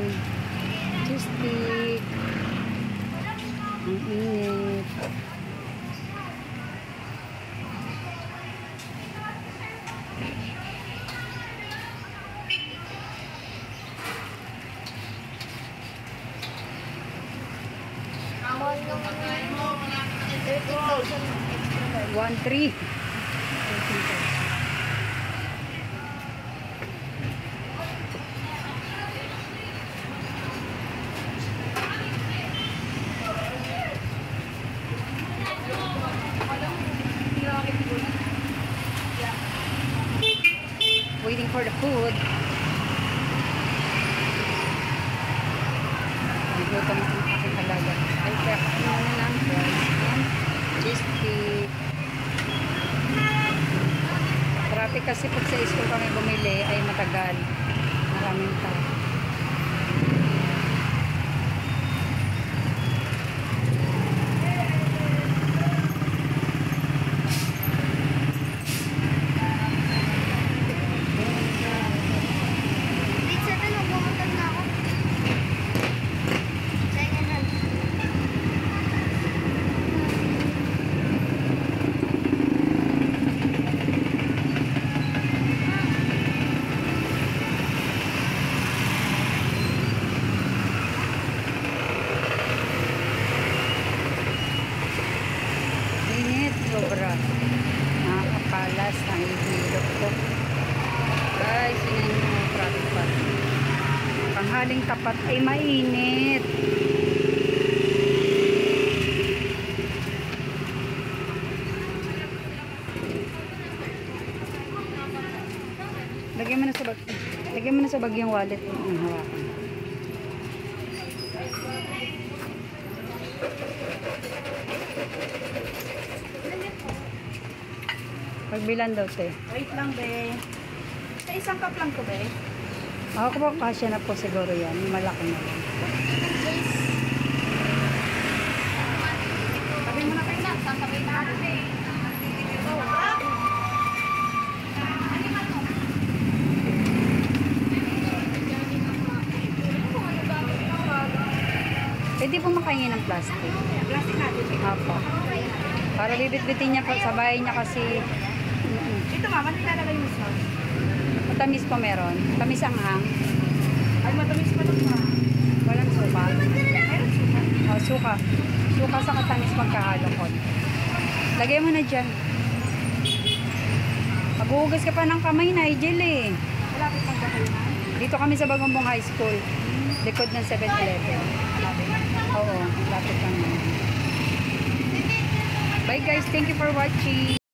Cheese stick. Ang init. Amon yung 30,000 1,300. Waiting for the food. Nagluto mo ang aking alaga. Ay, kaya kain na lang fries and cheese stick. Traffic kasi pag sa school kami bumili ay matagal. Maraming tao. Sobra. Nakakapalas ang hilot ko. Guys, yun yung traffic pa. Panghaling tapat ay mainit. Lagyan mo na sa bag. Lagyan mo na sa bag yung wallet ng hawakan. Pagbilan daw, te. Wait lang, be. Sa isang cup lang to, be. Ako po, kasya na po siguro yan. Malaki na lang. Sabi mo na kayo na. Sasabay na ako, be. Pwede po makaingin ng plastic. Plastic natin, be. Apo. Para bibit-bitin niya sa bahay niya kasi Ito, mama, nilalagay mo sauce. matamis pa meron. Tamis ang hang. Ay, matamis pa lang, ma. Walang suka. Meron suka. Oh, suka. Suka sa katamis magkahalo ko. Lagay mo na dyan. Maghuhugas ka pa ng kamay na, Igel eh. Malapit pang kayo na. Dito kami sa Bagombong High School. Likod ng 7-Eleven. Oo, lapit lang. Bye guys, thank you for watching.